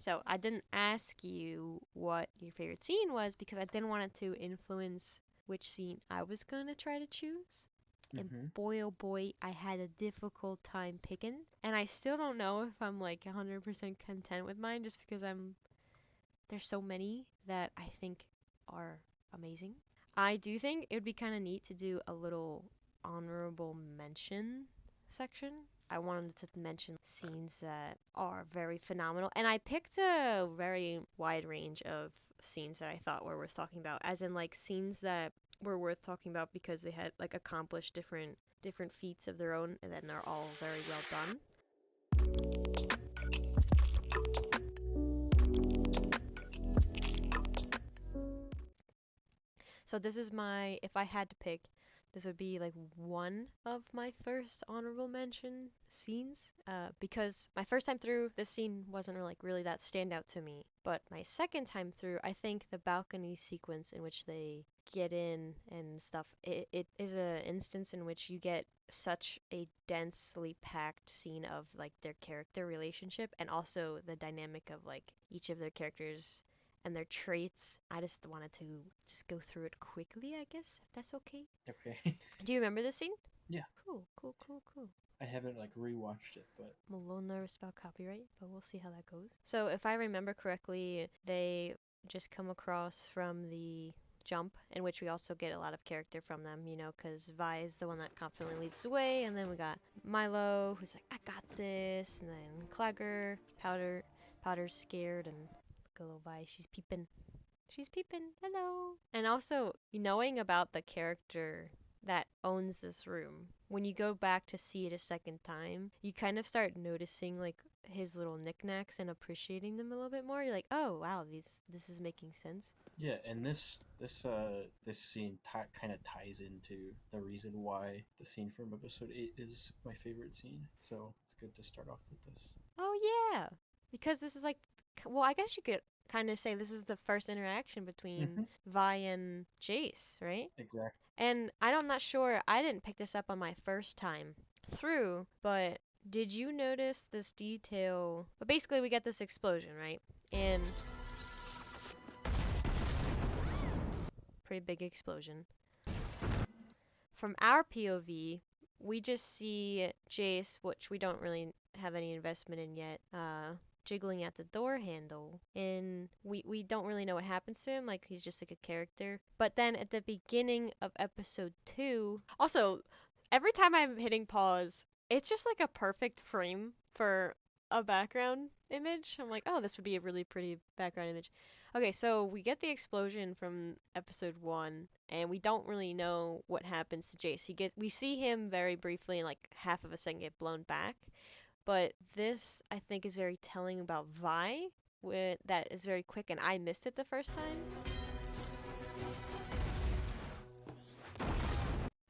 So I didn't ask you what your favorite scene was because I didn't want it to influence which scene I was gonna try to choose. And Mm-hmm. boy oh boy, I had a difficult time picking. And I still don't know if I'm like 100% content with mine just because there's so many that I think are amazing. I do think it would be kind of neat to do a little honorable mention section. I wanted to mention scenes that are very phenomenal, and I picked a very wide range of scenes that I thought were worth talking about, as in like scenes that were worth talking about because they had like accomplished different feats of their own, and then they're all very well done. So this is my, if I had to pick, this would be like one of my first honorable mention scenes. Because my first time through, this scene wasn't really that standout to me. But my second time through, I think the balcony sequence in which they get in and stuff, it is an instance in which you get such a densely packed scene of like their character relationship and also the dynamic of like each of their characters and their traits. I just wanted to just go through it quickly, I guess, if that's okay. Okay. Do you remember this scene? Yeah. Cool, cool, cool, cool. I haven't like rewatched it, but I'm a little nervous about copyright, but we'll see how that goes. So, if I remember correctly, they just come across from the jump, in which we also get a lot of character from them, you know, because Vi is the one that confidently leads the way, and then we got Milo, who's like, I got this, and then Clagger, Powder's scared, and look at little Vi, she's peeping. She's peeping. Hello. And also, knowing about the character that owns this room, when you go back to see it a second time, you kind of start noticing like his little knickknacks and appreciating them a little bit more. You're like, oh wow, this is making sense. yeah, and this scene kind of ties into the reason why the scene from episode 8 is my favorite scene. So it's good to start off with this. Oh yeah, because this is like, well, I guess you could kind of say this is the first interaction between Mm-hmm. Vi and Jace, right? Exactly. And I'm not sure, I didn't pick this up on my first time through, but did you notice this detail? But basically, we get this explosion, right? And pretty big explosion. From our POV, we just see Jace, which we don't really have any investment in yet, jiggling at the door handle. And we don't really know what happens to him, like he's just like a character. But then at the beginning of episode 2, also, every time I'm hitting pause, it's just like a perfect frame for a background image. I'm like, oh, this would be a really pretty background image. Okay, so we get the explosion from episode 1 and we don't really know what happens to Jace. We see him very briefly in like half of a second get blown back, but this I think is very telling about Vi. That is very quick, and I missed it the first time.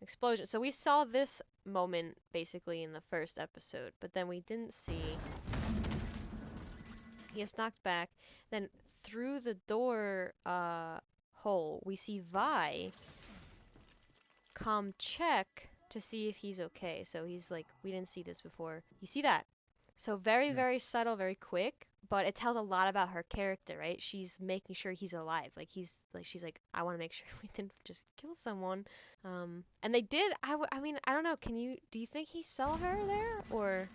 Explosion. So we saw this moment basically in the first episode, but then we didn't see. He gets knocked back. Then through the door hole, we see Vi come check to see if he's okay. So he's like, we didn't see this before. You see that? So very, Mm. very subtle, very quick, but it tells a lot about her character, right? She's making sure he's alive. She's like, I want to make sure we didn't just kill someone. And they did. I mean, I don't know. Do you think he saw her there, or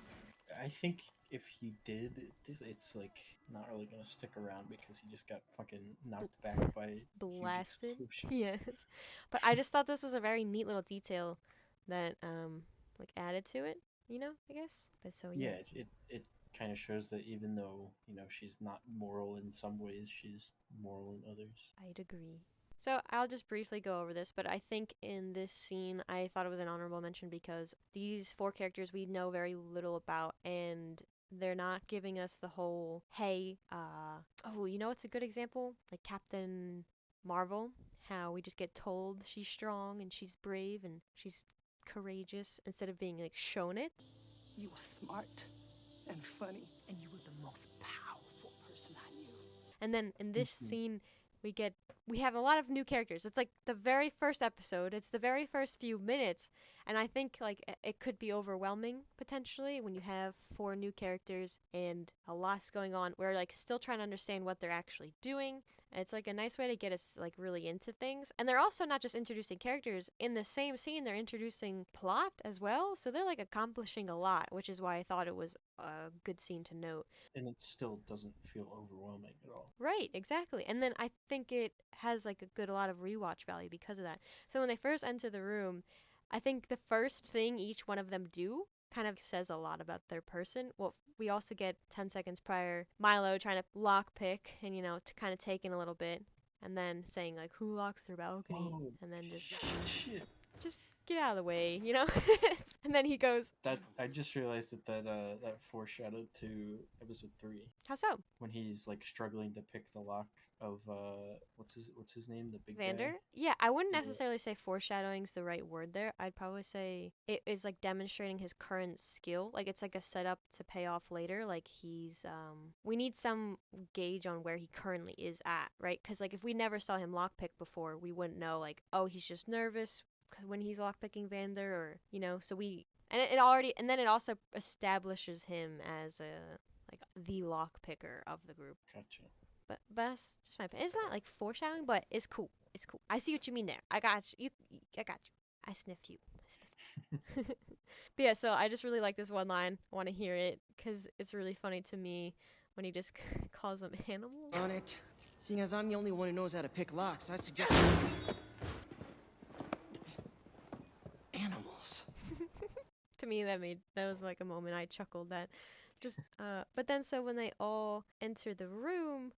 I think if he did, it's like not really gonna stick around because he just got fucking bl- knocked back by a huge blasted? explosion. Yes. But I just thought this was a very neat little detail that like added to it. I guess. But so yeah. Yeah, it kind of shows that even though she's not moral in some ways, she's moral in others. I'd agree. So I'll just briefly go over this, but I think in this scene I thought it was an honorable mention because these four characters we know very little about and they're not giving us the whole hey, oh, it's a good example? Like Captain Marvel, how we just get told she's strong and she's brave and she's courageous instead of being like shown it. You were smart and funny, and you were the most powerful person I knew. And then in this Hmm. scene, we have a lot of new characters. It's like the very first episode. It's the very first few minutes, And I think like it could be overwhelming potentially when you have 4 new characters and a lot's going on. We're like still trying to understand what they're actually doing. And it's like a nice way to get us like really into things. And they're also not just introducing characters. In the same scene, they're introducing plot as well. So they're like accomplishing a lot, which is why I thought it was a good scene to note. And it still doesn't feel overwhelming at all. Right, exactly. And then I think it has like a lot of rewatch value because of that. So when they first enter the room, I think the first thing each one of them do kind of says a lot about their person. Well, we also get 10 seconds prior Milo trying to lockpick and, to kind of take in a little bit and then saying like, who locks their balcony? Oh, And then shit. just get out of the way, And then he goes, That I just realized that foreshadowed to episode 3 how so? when he's like struggling to pick the lock of what's his name, the big Vander? guy. Yeah, I wouldn't Yeah. necessarily say foreshadowing's the right word there. I'd probably say it is like demonstrating his current skill. Like it's like a setup to pay off later. Like we need some gauge on where he currently is at, right? Because like if we never saw him lockpick before, we wouldn't know like, oh, he's just nervous when he's lockpicking Vander, or so we and it already and then it also establishes him as a like the lockpicker of the group. Gotcha. But that's just my opinion. It's not like foreshadowing, but it's cool. It's cool. I see what you mean there. I got you. I got you. I sniffed you. I sniffed you. But yeah, so I just really like this one line. I want to hear it because it's really funny to me when he just calls them animals. On it. Seeing as I'm the only one who knows how to pick locks, I suggest animals. To me, that was like a moment I chuckled at. Just but then so when they all enter the room,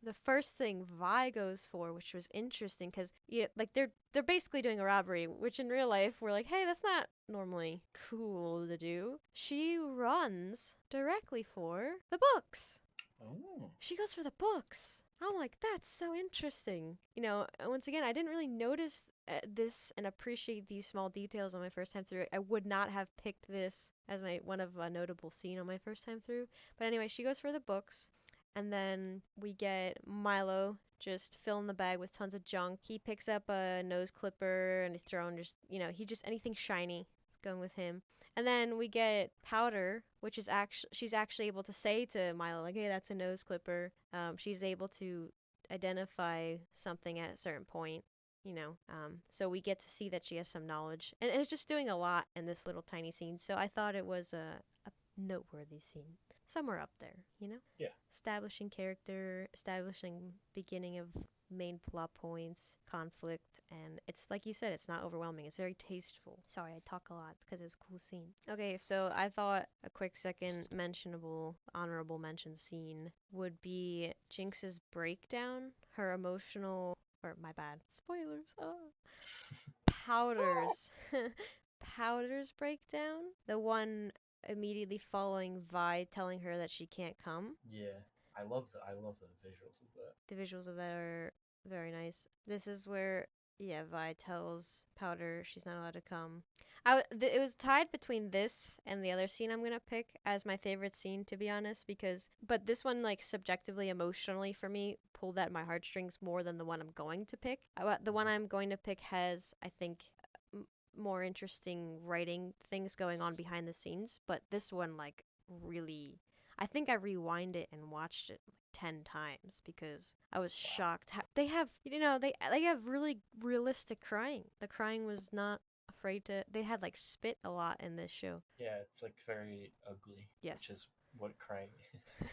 the first thing Vi goes for, which was interesting, because like they're basically doing a robbery, which in real life we're like, hey, that's not normally cool to do. She runs directly for the books. Oh. She goes for the books. I'm like, that's so interesting. Once again, I didn't really notice this and appreciate these small details on my first time through. I would not have picked this as one of a notable scene on my first time through. But anyway, she goes for the books. And then we get Milo just filling the bag with tons of junk. He picks up a nose clipper and he's throwing anything shiny is going with him. And then we get Powder, which is she's actually able to say to Milo, like, hey, that's a nose clipper. She's able to identify something at a certain point, so we get to see that she has some knowledge. And it's just doing a lot in this little tiny scene. So I thought it was a noteworthy scene. Somewhere up there, Yeah. Establishing character, establishing beginning of main plot points, conflict, and it's like you said, it's not overwhelming. It's very tasteful. Sorry, I talk a lot because it's a cool scene. Okay, so I thought a quick second honorable mention scene would be Jinx's breakdown, her emotional, or my bad, spoilers. Powder's Powder's breakdown, the one immediately following Vi telling her that she can't come. Yeah. I love the visuals of that. The visuals of that are very nice. This is where, yeah, Vi tells Powder she's not allowed to come. It was tied between this and the other scene I'm gonna pick as my favorite scene, to be honest, but this one, like, subjectively, emotionally for me, pulled at my heartstrings more than the one I'm going to pick. The one I'm going to pick has, I think, more interesting writing things going on behind the scenes, but this one, like, really, I think I rewind it and watched it 10 times because I was shocked. They have really realistic crying. The crying was not afraid to. They had like spit a lot in this show. Yeah, it's like very ugly. Yes. Which is what crying is.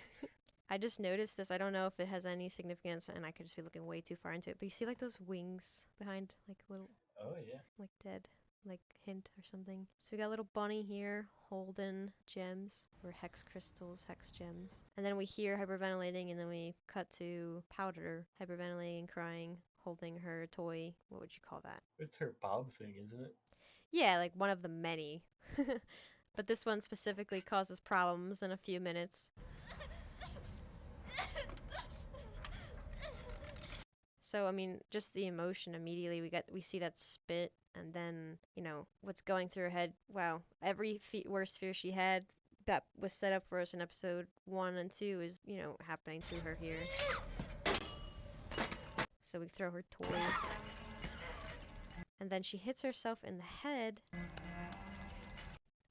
I just noticed this. I don't know if it has any significance, and I could just be looking way too far into it. But you see like those wings behind, like little. Oh yeah. Like dead. Like hint or something. So we got a little bunny here holding gems, or hex crystals, hex gems. And then we hear hyperventilating, and then we cut to Powder hyperventilating, crying, holding her toy. What would you call that? It's her bob thing, isn't it? Yeah, like one of the many. But this one specifically causes problems in a few minutes. So, I mean, just the emotion immediately, we see that spit, and then, what's going through her head. Wow, every worst fear she had that was set up for us in episode 1 and 2 is, happening to her here. So we throw her toy. And then she hits herself in the head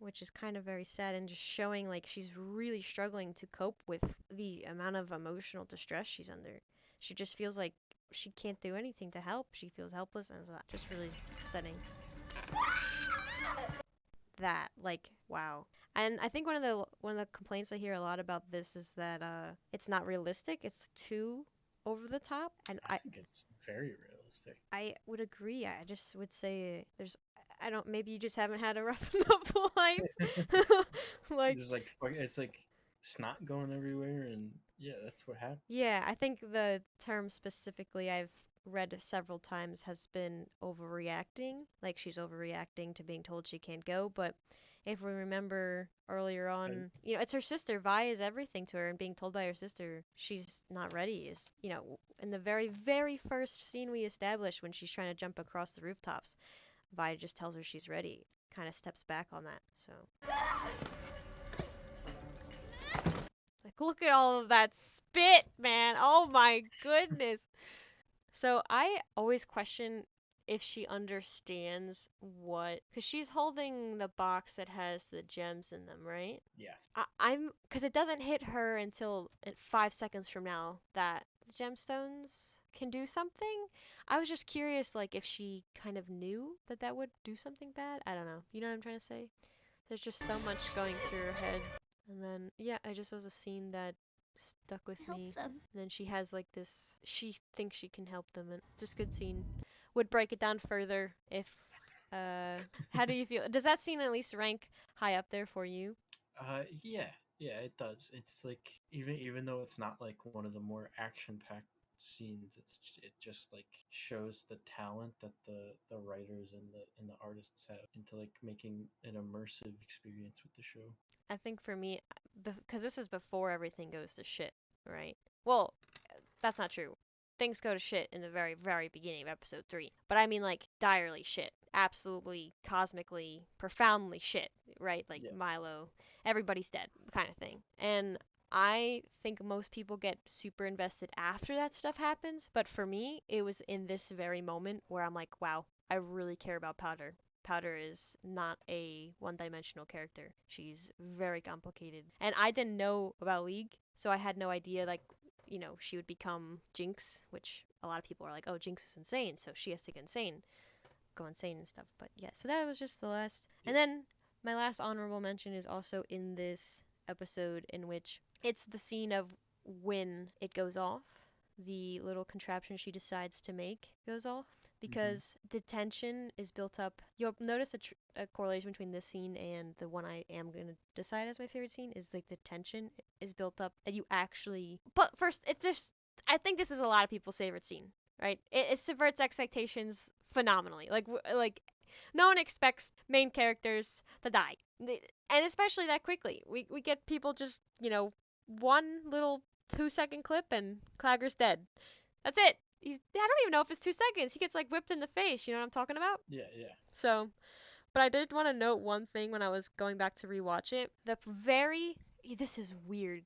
which is kind of very sad and just showing like she's really struggling to cope with the amount of emotional distress she's under. She just feels like she can't do anything to help. She feels helpless, and it's just really upsetting. That, like, wow. And I think one of the complaints I hear a lot about this is that it's not realistic. It's too over the top, and I think it's very realistic. I would agree. I just would say there's I don't maybe you just haven't had a rough enough life. Like It's like snot going everywhere, and yeah, that's what happened. yeah, I think the term specifically I've read several times has been overreacting. Like she's overreacting to being told she can't go, but if we remember earlier on, you know, it's her sister. Vi is everything to her, and being told by her sister she's not ready is, you know, in the very, very first scene we established when she's trying to jump across the rooftops, Vi just tells her she's ready, kind of steps back on that. So, like, look at all of that spit, man. Oh my goodness. So I always question if she understands because she's holding the box that has the gems in them, right? Yeah. Because it doesn't hit her until 5 seconds from now that gemstones can do something. I was just curious, like, if she kind of knew that that would do something bad. I don't know. You know what I'm trying to say? There's just so much going through her head. And then, yeah, it just was a scene that stuck with me. Help them. And then she has like this, she thinks she can help them, and just good scene. Would break it down further if, how do you feel? Does that scene at least rank high up there for you? Yeah, it does. It's like even though it's not like one of the more action-packed scenes, it just like shows the talent that the writers and the artists have into like making an immersive experience with the show. I think for me, because this is before everything goes to shit, right? Well, that's not true. Things go to shit in the very, very beginning of episode 3. But I mean, like, direly shit. Absolutely, cosmically, profoundly shit, right? Like, Yeah. Milo, everybody's dead, kind of thing. And I think most people get super invested after that stuff happens. But for me, it was in this very moment where I'm like, wow, I really care about Powder. Powder is not a one-dimensional character. She's very complicated. And I didn't know about League, so I had no idea, like, you know, she would become Jinx, which a lot of people are like, oh, Jinx is insane, so she has to go insane and stuff. But yeah, so that was just the last. And then my last honorable mention is also in this episode, in which it's the scene of when it goes off. The little contraption she decides to make goes off because the tension is built up. You'll notice a correlation between this scene and the one I am going to decide as my favorite scene is like the tension is built up that you actually. But first, it's just. I think this is a lot of people's favorite scene, right? It subverts expectations phenomenally. Like no one expects main characters to die, and especially that quickly. We get people just, you know, one little 2 second clip and Clagger's dead. That's it. I don't even know if it's 2 seconds. He gets like whipped in the face. You know what I'm talking about? Yeah. So, but I did want to note one thing when I was going back to rewatch it. This is weird,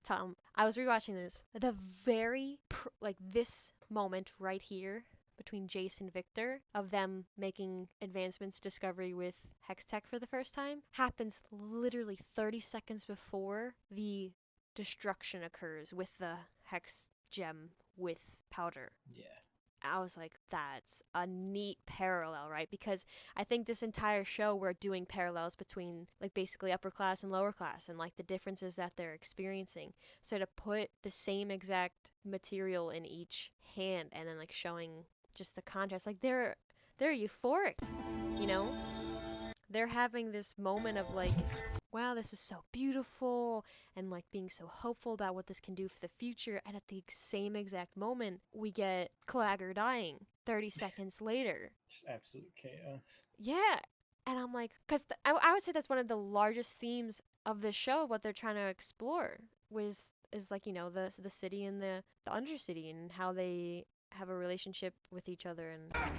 Tom. I was rewatching this. The very like this moment right here between Jace and Victor of them making advancements discovery with Hex Tech for the first time happens literally 30 seconds before the destruction occurs with the Hex gem with Powder. Yeah. I was like, that's a neat parallel, right? Because I think this entire show we're doing parallels between like basically upper class and lower class and like the differences that they're experiencing. So to put the same exact material in each hand and then like showing just the contrast, like they're euphoric, you know? They're having this moment of like, wow, this is so beautiful, and like being so hopeful about what this can do for the future. And at the same exact moment, we get Clagger dying 30 seconds later. Just absolute chaos. Yeah. And I'm like, because I would say that's one of the largest themes of the show, what they're trying to explore is like, you know, the city and the undercity and how they have a relationship with each other. And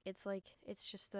it's like, it's just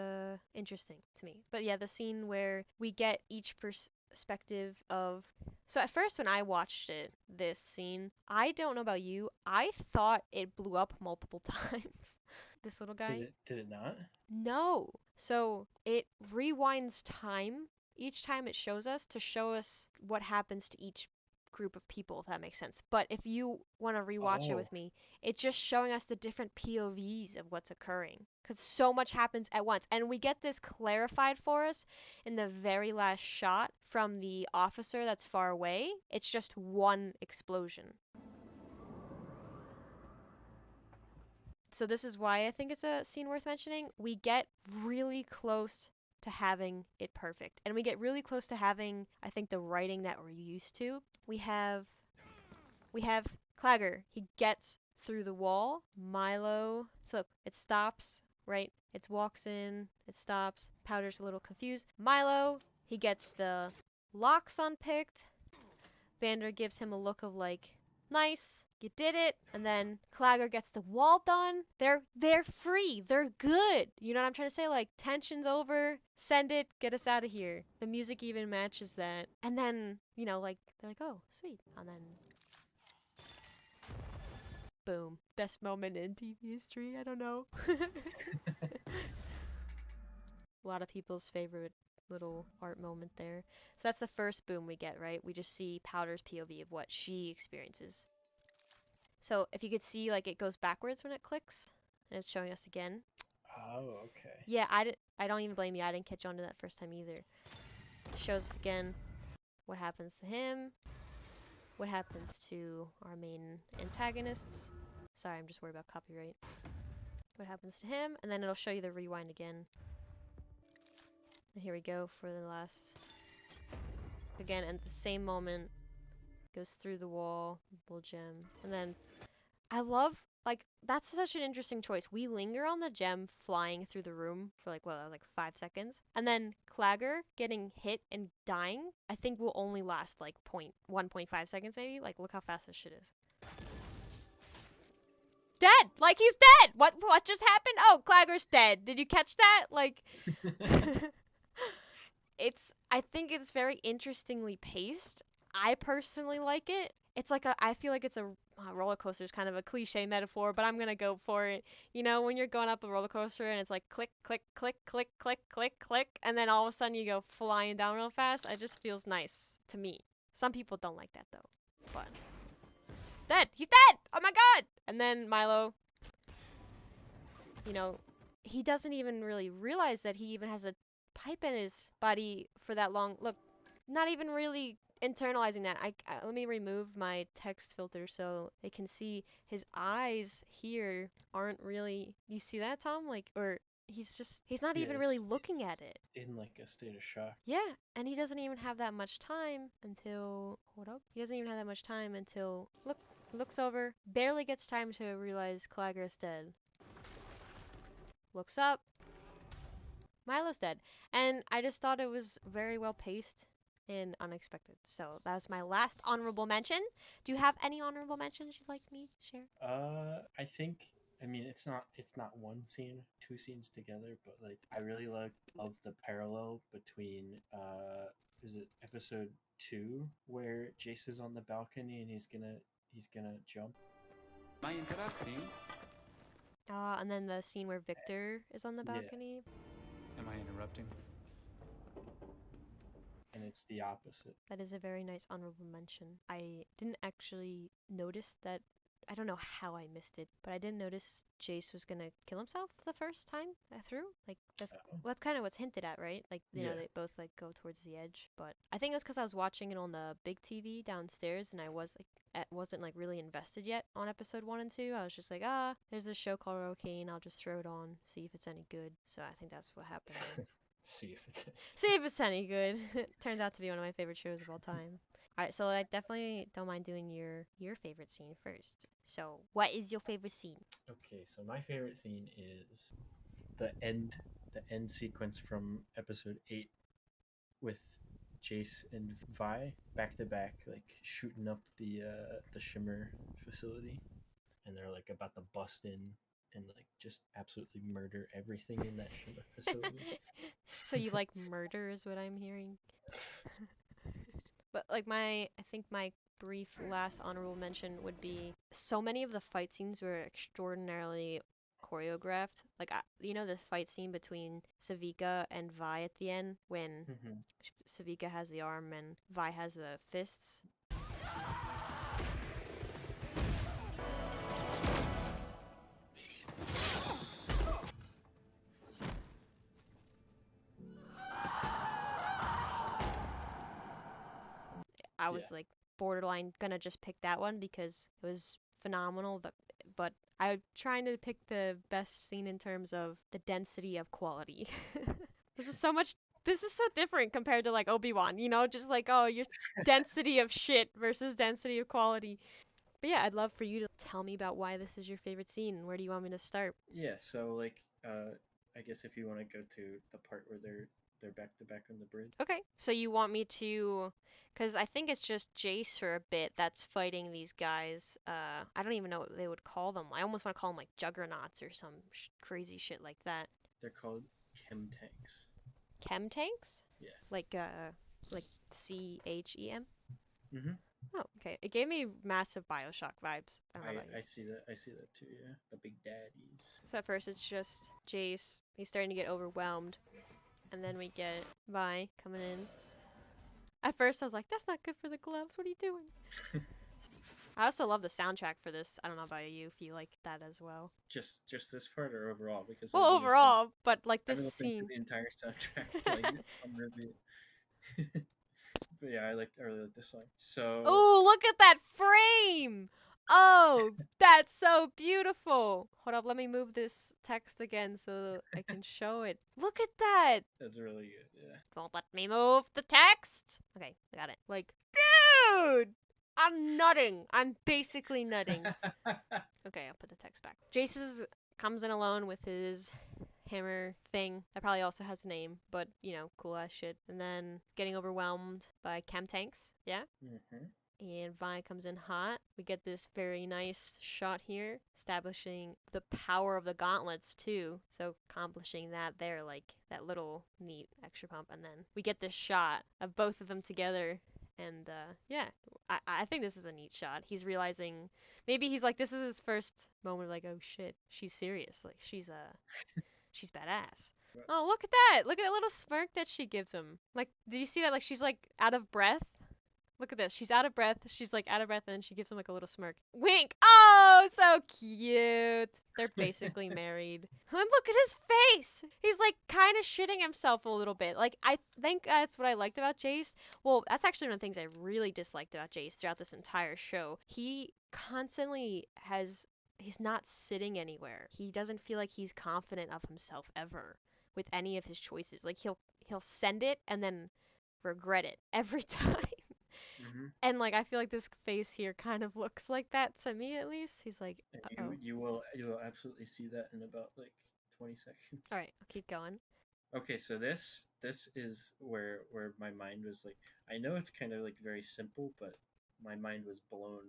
interesting to me. But yeah, the scene where we get each perspective of. So at first, when I watched this scene, I don't know about you, I thought it blew up multiple times. This little guy. Did it not? No. So it rewinds time each time it shows us to show us what happens to each group of people, if that makes sense. But if you want to rewatch it Oh, with me, it's just showing us the different POVs of what's occurring. Because so much happens at once. And we get this clarified for us in the very last shot from the officer that's far away. It's just one explosion. So this is why I think it's a scene worth mentioning. We get really close to having it perfect. And we get really close to having, I think, the writing that we're used to. We have Clagger. He gets through the wall. Milo, so look, it stops, right? It walks in, it stops. Powder's a little confused. Milo, he gets the locks unpicked. Vander gives him a look of like, nice, you did it. And then Clagger gets the wall done. They're free. They're good. You know what I'm trying to say? Like, tension's over. Send it. Get us out of here. The music even matches that. And then, you know, like, they're like, oh, sweet. And then boom. Best moment in TV history. I don't know. A lot of people's favorite little art moment there. So that's the first boom we get, right? We just see Powder's POV of what she experiences. So if you could see, like, it goes backwards when it clicks, and it's showing us again. oh, okay. Yeah, I don't even blame you. I didn't catch on to that first time either. Shows us again what happens to him, what happens to our main antagonists. Sorry, I'm just worried about copyright. What happens to him, and then it'll show you the rewind again. And here we go for the last. Again, at the same moment, goes through the wall, little gem, and then I love, like, that's such an interesting choice. We linger on the gem flying through the room for like, well, that was like 5 seconds. And then Clagger getting hit and dying, I think will only last like 1.5 seconds maybe. Like, look how fast this shit is. Dead! Like, he's dead! What just happened? Oh, Clagger's dead. Did you catch that? Like, I think it's very interestingly paced. I personally like it. It's like I feel like it's a roller coaster is kind of a cliche metaphor, but I'm gonna go for it. You know, when you're going up a roller coaster and it's like click, click, click, click, click, click, click, and then all of a sudden you go flying down real fast. It just feels nice to me. Some people don't like that though. But dead, he's dead. Oh my god! And then Milo, you know, he doesn't even really realize that he even has a pipe in his body for that long. Look, not even really internalizing that. Let me remove my text filter so they can see his eyes here aren't really. You see that, Tom? Like, or he's not Yeah, even really he's looking at it. in like a state of shock. Yeah, and he doesn't even have that much time until. Hold up. He doesn't even have that much time until. Look, looks over, barely gets time to realize Clagger is dead. Looks up. Milo's dead. And I just thought it was very well paced and unexpected. So that was my last honorable mention. Do you have any honorable mentions you'd like me to share? I think, I mean, it's not one scene, two scenes together, but like I really love the parallel between is it episode 2 where Jace is on the balcony and he's gonna jump. Am I interrupting? And then the scene where Victor is on the Yeah. balcony. Am I interrupting? And it's the opposite. That is a very nice honorable mention. I didn't actually notice that. I don't know how I missed it, but I didn't notice Jace was gonna kill himself the first time through. Like, that's kind of what's hinted at, right? Like, you know, Yeah. they both like go towards the edge. But I think it was because I was watching it on the big TV downstairs, and I wasn't like really invested yet on episode 1 and 2. I was just like, there's this show called Arcane. I'll just throw it on, see if it's any good. So I think that's what happened there. See See if it's any good. Turns out to be one of my favorite shows of all time. Alright, so I definitely don't mind doing your favorite scene first. So, what is your favorite scene? Okay, so my favorite scene is the end sequence from episode 8 with Jace and Vi back to back, like shooting up the Shimmer facility, and they're like about to bust in and like just absolutely murder everything in that Shimmer facility. So you like murder is what I'm hearing. But like I think my brief last honorable mention would be so many of the fight scenes were extraordinarily choreographed. Like, you know the fight scene between Savika and Vi at the end when Hmm. Savika has the arm and Vi has the fists? I was like borderline gonna just pick that one because it was phenomenal. But I'm trying to pick the best scene in terms of the density of quality. This is so much. This is so different compared to like Obi-Wan, you know, just like, oh, your density of shit versus density of quality. But yeah, I'd love for you to tell me about why this is your favorite scene. Where do you want me to start? Yeah, so like I guess if you want to go to the part where they're back to back on the bridge. Okay, so you want me to, because I think it's just Jace for a bit that's fighting these guys. I don't even know what they would call them. I almost want to call them like juggernauts or some crazy shit like that. They're called chem tanks. Chem tanks? Yeah. Like CHEM? Mm-hmm. Oh, okay. It gave me massive BioShock vibes. I don't know about you. I see that. I see that too. Yeah, the big daddies. So at first it's just Jace. He's starting to get overwhelmed. And then we get Vi coming in. At first I was like, that's not good for the gloves. What are you doing? I also love the soundtrack for this. I don't know about you if you like that as well. Just this part or overall? Because Well, overall, but like I've this been listening to scene. the entire soundtrack like on repeat. But yeah, I really like this song. So Oh, look at that frame! Oh, that's so beautiful. Hold up, let me move this text again so I can show it. Look at that! that's really good. Yeah. Don't let me move the text. Okay, I got it. Like, dude! I'm nutting. I'm basically nutting. Okay, I'll put the text back. Jace comes in alone with his hammer thing that probably also has a name, but you know, cool ass shit. And then getting overwhelmed by chem tanks. Yeah. Mm-hmm. And Vi comes in hot. We get this very nice shot here, establishing the power of the gauntlets too. So accomplishing that there, like that little neat extra pump. And then we get this shot of both of them together. And yeah, I think this is a neat shot. He's realizing, maybe he's like, this is his first moment of like, oh shit, she's serious. Like she's badass. Oh, look at that! Look at that little smirk that she gives him. Like, did you see that? Like she's like out of breath. Look at this. She's out of breath. She's like out of breath, and then she gives him like a little smirk. Wink. Oh, so cute. They're basically married. And look at his face. He's like kind of shitting himself a little bit. Like I think that's what I liked about Jace. Well, that's actually one of the things I really disliked about Jace throughout this entire show. He constantly has. He's not sitting anywhere. He doesn't feel like he's confident of himself ever with any of his choices. Like he'll send it and then regret it every time. Mm-hmm. And like I feel like this face here kind of looks like that to me at least. He's like, And oh. you will absolutely see that in about like 20 seconds. All right, I'll keep going. Okay, so this is where my mind was like, I know it's kind of like very simple, but my mind was blown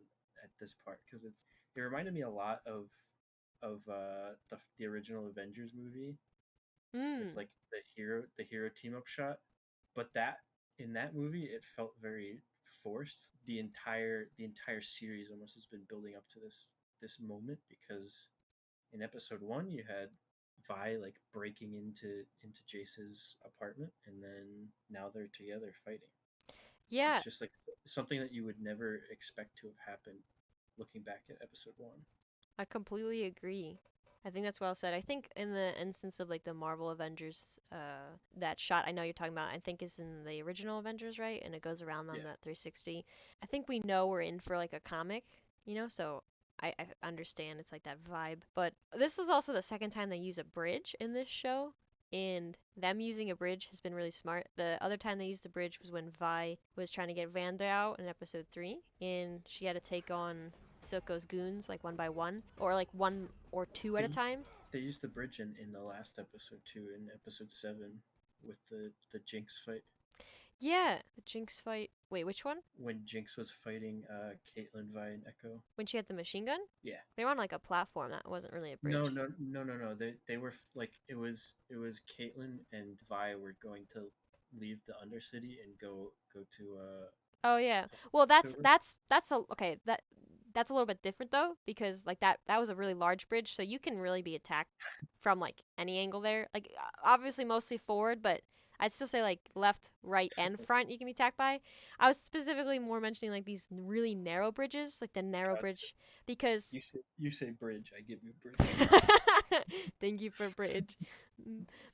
at this part because it reminded me a lot of the original Avengers movie with like the hero team up shot, but that in that movie it felt very forced. The entire series almost has been building up to this moment because in episode 1 you had Vi like breaking into Jace's apartment, and then now they're together fighting. Yeah, It's just like something that you would never expect to have happened looking back at episode 1. I completely agree. I think that's well said. I think in the instance of like the Marvel Avengers, that shot I know you're talking about, I think is in the original Avengers, right? And it goes around on Yeah. that 360. I think we know we're in for like a comic, you know, so I understand it's like that vibe. But this is also the second time they use a bridge in this show, and them using a bridge has been really smart. The other time they used the bridge was when Vi was trying to get Vanda out in episode 3, and she had to take on Silco's goons like one by one, or like one or two at a They time. they used the bridge in the last episode too, in episode 7 with the Jinx fight. Yeah, the Jinx fight. Wait, which one? When Jinx was fighting Caitlyn, Vi, and Echo. When she had the machine gun? Yeah. They were on like a platform that wasn't really a bridge. No. They were like it was Caitlyn and Vi were going to leave the Undercity and go to Oh yeah. Well, that's October. a, okay. That's a little bit different though, because like that was a really large bridge, so you can really be attacked from like any angle there. Like obviously mostly forward, but I'd still say like left, right, and front you can be attacked by. I was specifically more mentioning like these really narrow bridges, like the narrow Gotcha. bridge, because You say bridge, I give you bridge. thank you for bridge.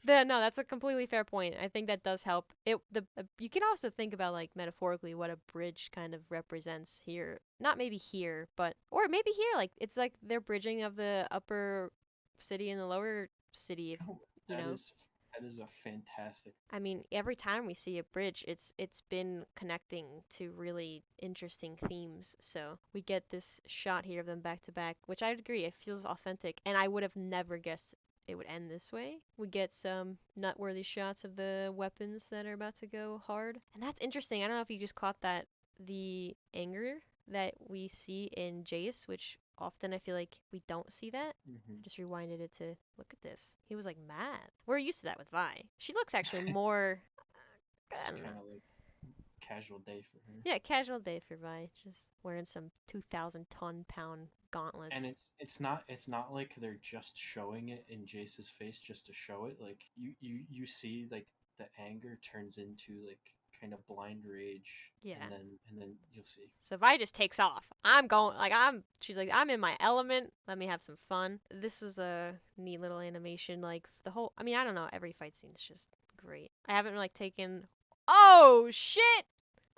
No, that's a completely fair point. I think that does help. You can also think about like metaphorically what a bridge kind of represents here. Not maybe here, but or maybe here like it's like they're bridging of the upper city and the lower city if Oh, you know. that is a fantastic. I mean, every time we see a bridge, it's been connecting to really interesting themes. So we get this shot here of them back to back, which I agree, it feels authentic, and I would have never guessed it would end this way. We get some nut-worthy shots of the weapons that are about to go hard, and that's interesting. I don't know if you just caught that the anger that we see in Jace, which often I feel like we don't see that. Just rewinded it to look at this. He was like mad. We're used to that with Vi. She looks actually more. I It's don't kind know. of like casual day for her. Yeah, casual day for Vi. Just wearing some 2,000-ton-pound gauntlets. And it's not like they're just showing it in Jace's face just to show it. Like you see like the anger turns into like kind of blind rage. Yeah. And then you'll see. So Vi just takes off. She's like, I'm in my element. Let me have some fun. This was a neat little animation. Like I mean, I don't know. Every fight scene's just great. I haven't like taken. Oh shit!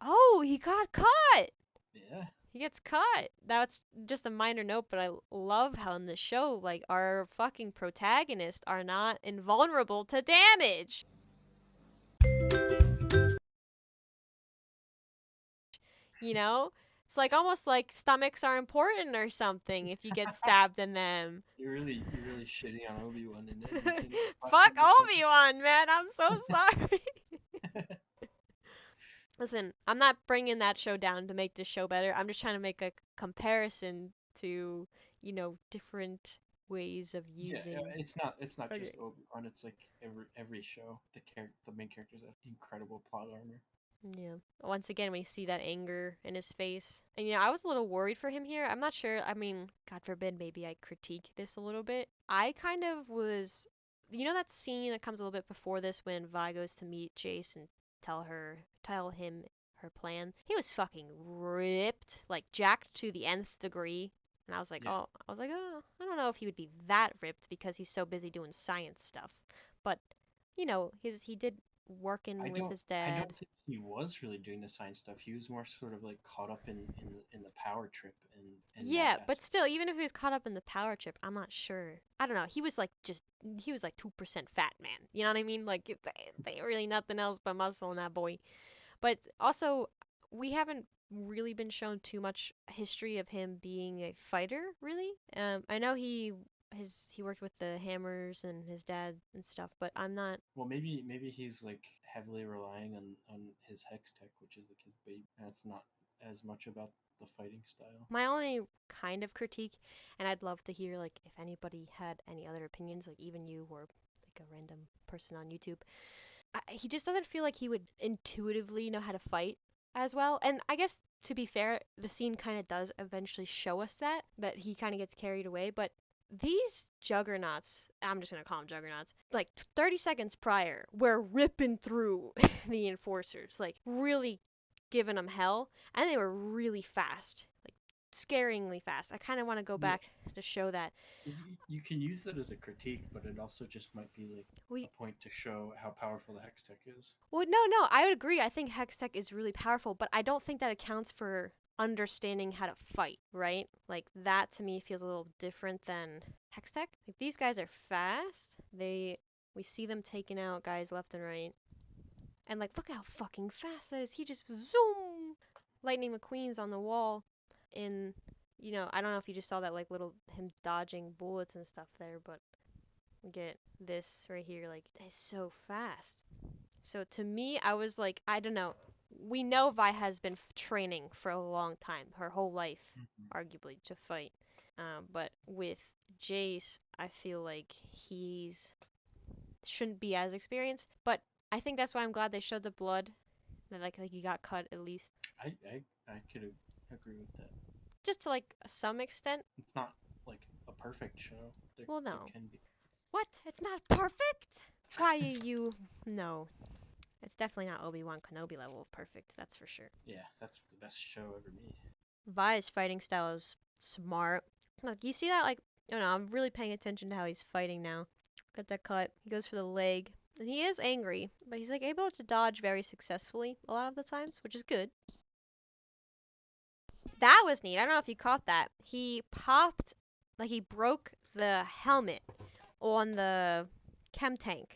Oh, he got cut. Yeah. He gets cut. That's just a minor note, but I love how in the show, like, our fucking protagonists are not invulnerable to damage. You know? It's like almost like stomachs are important or something if you get stabbed in them. You're really shitting on Obi-Wan and everything. Fuck Obi-Wan, man. I'm so sorry. Listen, I'm not bringing that show down to make this show better. I'm just trying to make a comparison to, different ways of using. Yeah, it's not just Okay. Obi-Wan. It's like every show. The main characters have incredible plot armor. Yeah. Once again, we see that anger in his face. And, I was a little worried for him here. I'm not sure. I mean, God forbid, maybe I critique this a little bit. I kind of was. That scene that comes a little bit before this when Vi goes to meet Jace and tell him her plan? He was fucking ripped, like jacked to the nth degree. And I was like, Yeah. oh, I don't know if he would be that ripped because he's so busy doing science stuff. But, he did working with his I dad. don't think he was really doing the science stuff. He was more sort of like caught up in the power trip and Yeah, that but still, even if he was caught up in the power trip, I'm not sure. I don't know. He was like 2% fat man. You know what I mean? Like they ain't really nothing else but muscle in that boy. But also, we haven't really been shown too much history of him being a fighter, really. I know he worked with the hammers and his dad and stuff, but I'm not. Well, maybe he's like heavily relying on his hex tech, which is like his baby. And it's not as much about the fighting style. My only kind of critique, and I'd love to hear like if anybody had any other opinions, like even you or like a random person on YouTube. He just doesn't feel like he would intuitively know how to fight as well. And I guess to be fair, the scene kind of does eventually show us that he kind of gets carried away. But these juggernauts, I'm just gonna call them juggernauts, like 30 seconds prior, were ripping through the enforcers, like really giving them hell, and they were really fast, like scaringly fast. I kind of want to go Yeah. back to show that. You can use that as a critique, but it also just might be like We a point to show how powerful the hex tech is. Well, no, I would agree. I think Hextech is really powerful, but I don't think that accounts for understanding how to fight, right? Like that to me feels a little different than Hextech. Like these guys are fast. We see them taking out guys left and right. And like look how fucking fast that is. He just zoom Lightning McQueen's on the wall in I don't know if you just saw that like little him dodging bullets and stuff there, but we get this right here like it's so fast. So to me, I was like, I don't know. We know Vi has been training for a long time, her whole life, arguably, to fight. But with Jace, I feel like he's shouldn't be as experienced. But I think that's why I'm glad they showed the blood. That like he got cut at least. I could agree with that. just to like some extent. It's not like a perfect show. Well, There no. can be. What? It's not perfect? Why are you? No. It's definitely not Obi-Wan Kenobi level of perfect, that's for sure. Yeah, that's the best show ever made. Vi's fighting style is smart. Look, you see that? Like, I don't know, I'm really paying attention to how he's fighting now. Got that cut. He goes for the leg. And he is angry, but he's like able to dodge very successfully a lot of the times, which is good. That was neat. I don't know if you caught that. He popped, like he broke the helmet on the chem tank.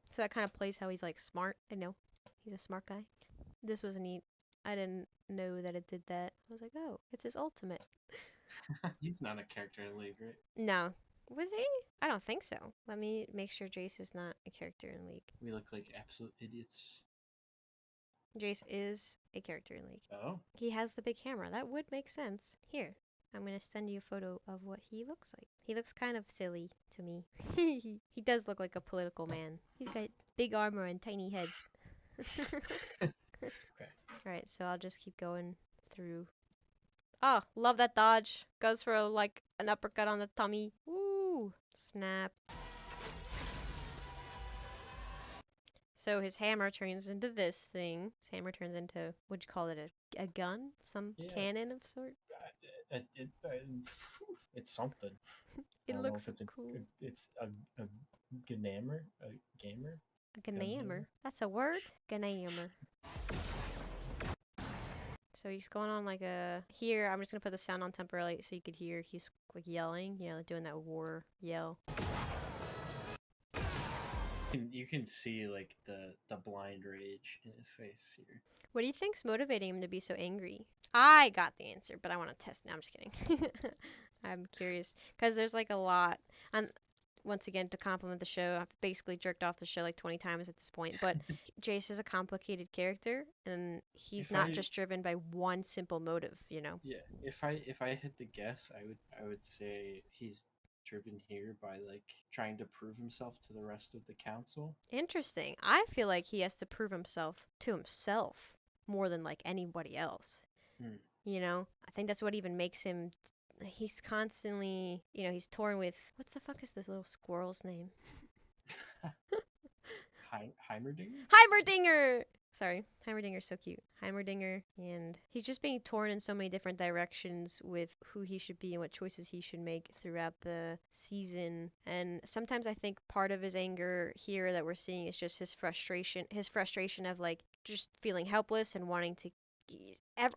So that kind of plays how he's like smart. I know. He's a smart guy. This was neat. I didn't know that it did that. I was like, oh, it's his ultimate. He's not a character in League, right? No. Was he? I don't think so. Let me make sure Jace is not a character in League. We look like absolute idiots. Jace is a character in League. Oh? He has the big hammer. That would make sense. Here, I'm gonna send you a photo of what he looks like. He looks kind of silly to me. He does look like a political man. He's got big armor and tiny head. Okay. Alright, so I'll just keep going through. Oh, love that dodge. Goes for like an uppercut on the tummy. Woo! Snap. So his hammer turns into this thing. His hammer turns into, what'd you call it, a gun? Some Yeah, cannon of sort? It's something. I It don't know looks if it's cool. it's a gamer, a gamer. A Ganammer. That's a word? Ganammer. So he's going on like a... Here, I'm just gonna put the sound on temporarily so you could hear he's like yelling, you know, doing that war yell. You can see like the blind rage in his face here. What do you think's motivating him to be so angry? I got the answer, but I want to test. No, I'm just kidding. I'm curious because there's like a lot. And once again, to compliment the show, I've basically jerked off the show like 20 times at this point. But Jace is a complicated character, and he's If not I- just driven by one simple motive. You know. Yeah, if I had to guess, I would say he's driven here by like trying to prove himself to the rest of the council. Interesting. I feel like he has to prove himself to himself more than like anybody else. Hmm. You know, I think that's what even makes him. He's constantly, you know, he's torn with what's the fuck is this little squirrel's name? Heimerdinger? Heimerdinger! Sorry, Heimerdinger's so cute. Heimerdinger, and he's just being torn in so many different directions with who he should be and what choices he should make throughout the season. And sometimes I think part of his anger here that we're seeing is just his frustration of like just feeling helpless and wanting to.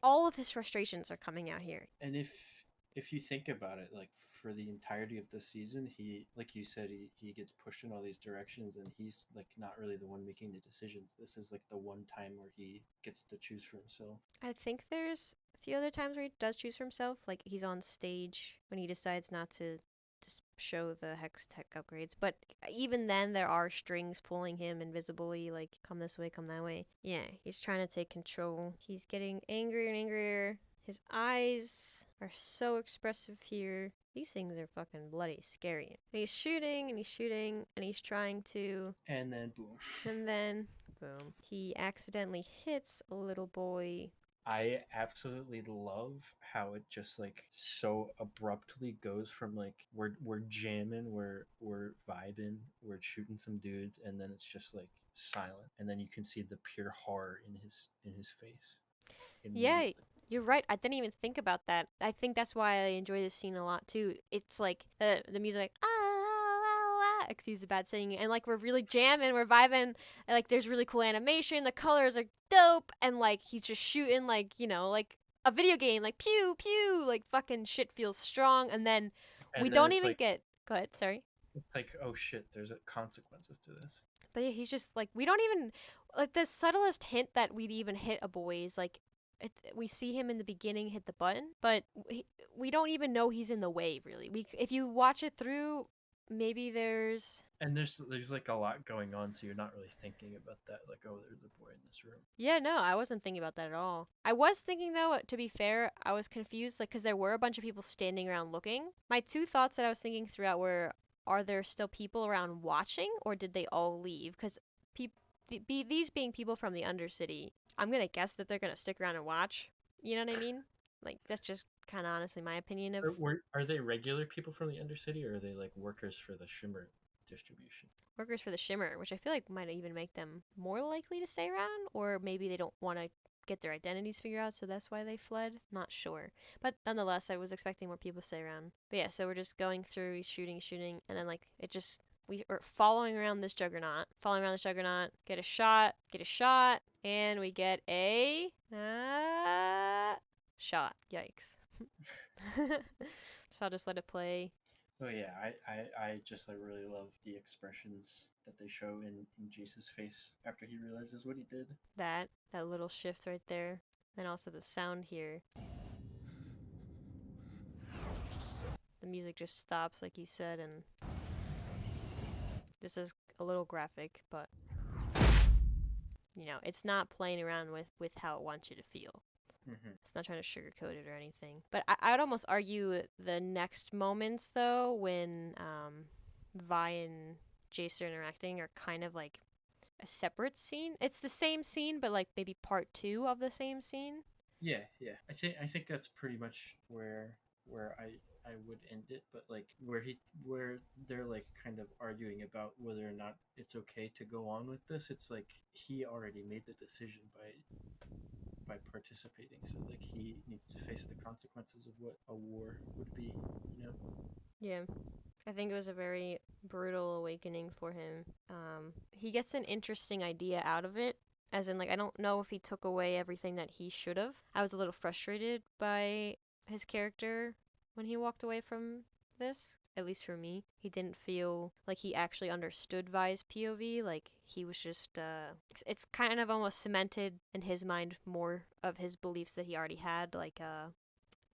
All of his frustrations are coming out here. And if you think about it, like for the entirety of the season, he, like you said, he gets pushed in all these directions, and he's like not really the one making the decisions. This is like the one time where he gets to choose for himself. I think there's a few other times where he does choose for himself, like he's on stage when he decides not to just show the hex tech upgrades. But even then, there are strings pulling him invisibly, like come this way, come that way. Yeah, he's trying to take control. He's getting angrier and angrier. His eyes are so expressive here. These things are fucking bloody scary. And he's shooting and he's shooting and he's trying to. And then boom. And then, boom. He accidentally hits a little boy. I absolutely love how it just like so abruptly goes from like we're jamming, we're vibing, we're shooting some dudes, and then it's just like silent, and then you can see the pure horror in his face. Yeah, Immediately. you're right. I didn't even think about that. I think that's why I enjoy this scene a lot too. It's like the music, excuse the bad singing, and like we're really jamming, we're vibing, and like there's really cool animation, the colors are dope, and like he's just shooting like, you know, like a video game, like pew pew, like fucking shit feels strong, and then And we then don't it's even like, get. Go ahead, sorry. it's like, oh shit, there's consequences to this. But yeah, he's just like we don't even like the subtlest hint that we'd even hit a boy is like we see him in the beginning hit the button, but we don't even know he's in the way really. If you watch it through, maybe there's And there's like a lot going on, so you're not really thinking about that. Like, oh, there's a boy in this room. yeah, no, I wasn't thinking about that at all. I was thinking though, to be fair, I was confused like because there were a bunch of people standing around looking. My two thoughts that I was thinking throughout were, are there still people around watching, or did they all leave? Because these being people from the Undercity, I'm gonna guess that they're gonna stick around and watch. You know what I mean? Like that's just kind of honestly my opinion of Are they regular people from the Undercity, or are they like workers for the Shimmer distribution? workers for the Shimmer, which I feel like might even make them more likely to stay around, or maybe they don't want to get their identities figured out, so that's why they fled. Not sure. But nonetheless, I was expecting more people to stay around. But yeah, so we're just going through, shooting, and then like it just we are following around this juggernaut, get a shot, and we get a shot. Yikes. So I'll just let it play. Oh yeah, I just like really love the expressions that they show in Jace's face after he realizes what he did. That little shift right there. Then also the sound here. The music just stops like you said, and this is a little graphic, but you know, it's not playing around with how it wants you to feel. Mm-hmm. It's not trying to sugarcoat it or anything. But I would almost argue the next moments though, when Vi and Jace are interacting, are kind of like a separate scene. It's the same scene, but like maybe part 2 of the same scene. Yeah, yeah. I think that's pretty much where I would end it, but like where they're like kind of arguing about whether or not it's okay to go on with this. It's like he already made the decision by participating, so like he needs to face the consequences of what a war would be, you know. Yeah. I think it was a very brutal awakening for him. He gets an interesting idea out of it, as in, like, I don't know if he took away everything that he should have. I was a little frustrated by his character when he walked away from this, at least for me. He didn't feel like he actually understood Vi's POV, like, he was just, it's kind of almost cemented in his mind more of his beliefs that he already had, like,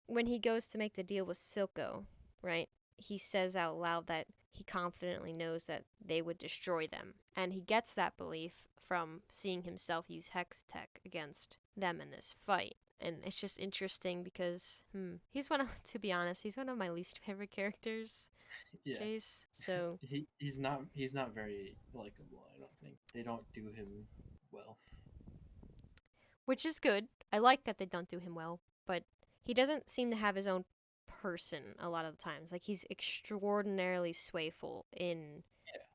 when he goes to make the deal with Silco, right? He says out loud that he confidently knows that they would destroy them. And he gets that belief from seeing himself use Hex Tech against them in this fight. And it's just interesting because, he's to be honest, he's one of my least favorite characters, Yeah. Jace. So, He's not very likable. I don't think they don't do him well. which is good. I like that they don't do him well, but he doesn't seem to have his own person a lot of the times. Like, he's extraordinarily swayful in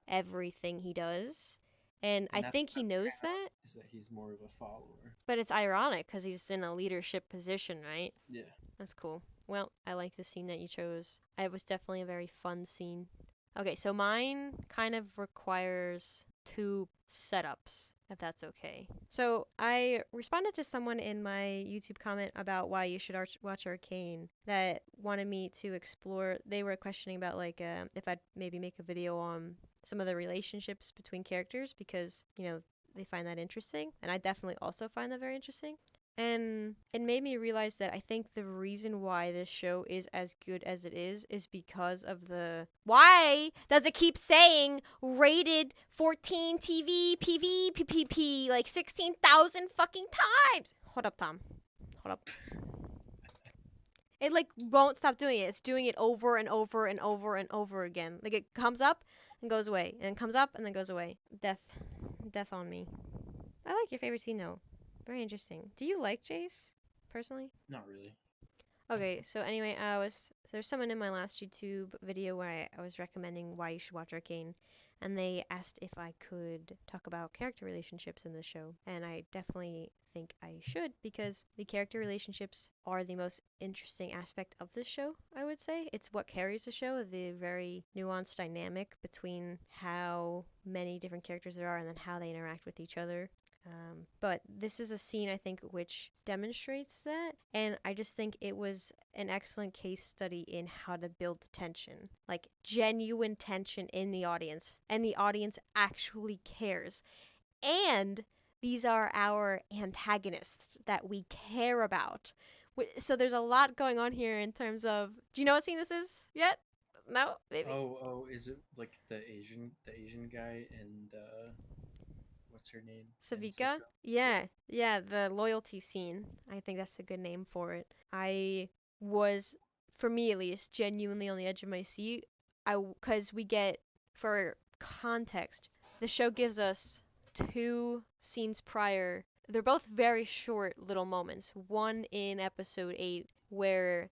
everything he does. And I And think he that's knows kind that, of is that he's more of a follower. but it's ironic because he's in a leadership position, right? Yeah. That's cool. Well, I like the scene that you chose. It was definitely a very fun scene. Okay, so mine kind of requires 2 setups, if that's okay. So I responded to someone in my YouTube comment about why you should watch Arcane that wanted me to explore. They were questioning about like if I'd maybe make a video on some of the relationships between characters because, you know, they find that interesting, and I definitely also find that very interesting. And it made me realize that I think the reason why this show is as good as it is because of the. Why does it keep saying rated 14 TV PV PPP like 16,000 fucking times? Hold up, Tom. Hold up. It like won't stop doing it. It's doing it over and over and over and over again. Like it comes up and goes away, and comes up and then goes away. Death on me. I like your favorite scene though. Very interesting. Do you like Jace, personally? Not really. Okay, so anyway, there's someone in my last YouTube video where I was recommending why you should watch Arcane, and they asked if I could talk about character relationships in the show, and I definitely think I should because the character relationships are the most interesting aspect of this show, I would say. It's what carries the show, the very nuanced dynamic between how many different characters there are and then how they interact with each other. But this is a scene I think which demonstrates that, and I just think it was an excellent case study in how to build tension, like genuine tension in the audience, and the audience actually cares. And these are our antagonists that we care about. So there's a lot going on here in terms of. Do you know what scene this is yet? No, maybe. Oh, is it like the Asian guy and what's her name? And Savika? Silco? Yeah, the loyalty scene. I think that's a good name for it. I was, for me at least, genuinely on the edge of my seat. Because we get, for context, the show gives us 2 scenes prior. They're both very short little moments. One in episode 8 where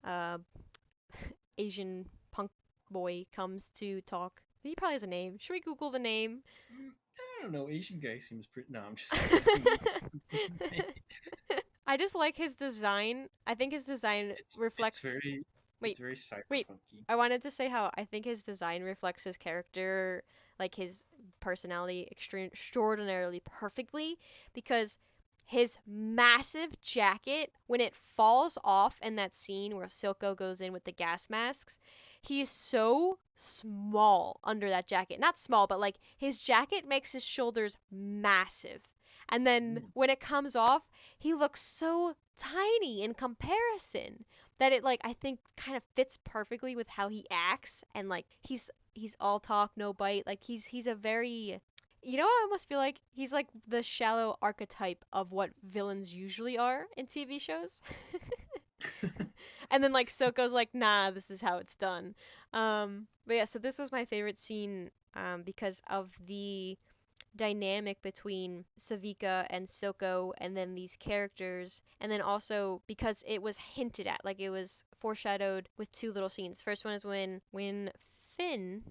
Asian punk boy comes to talk. He probably has a name. Should we Google the name? I don't know. Asian guy seems pretty. No, I'm just kidding. I just like his design. I think his design It's reflects. very Wait, it's very wait. cyberpunky. I wanted to say how I think his design reflects his character, like his personality, extraordinarily perfectly, because his massive jacket, when it falls off in that scene where Silco goes in with the gas masks, he's so small under that jacket. Not small, but like his jacket makes his shoulders massive. And then Mm. when it comes off, he looks so tiny in comparison that it like I think kind of fits perfectly with how he acts and like he's all talk no bite, like he's a very, you know, I almost feel like he's like the shallow archetype of what villains usually are in TV shows. And then like Soko's like, nah, this is how it's done. But yeah, so this was my favorite scene because of the dynamic between Savika and Silco and then these characters, and then also because it was hinted at, like it was foreshadowed with two little scenes. First one is when Finn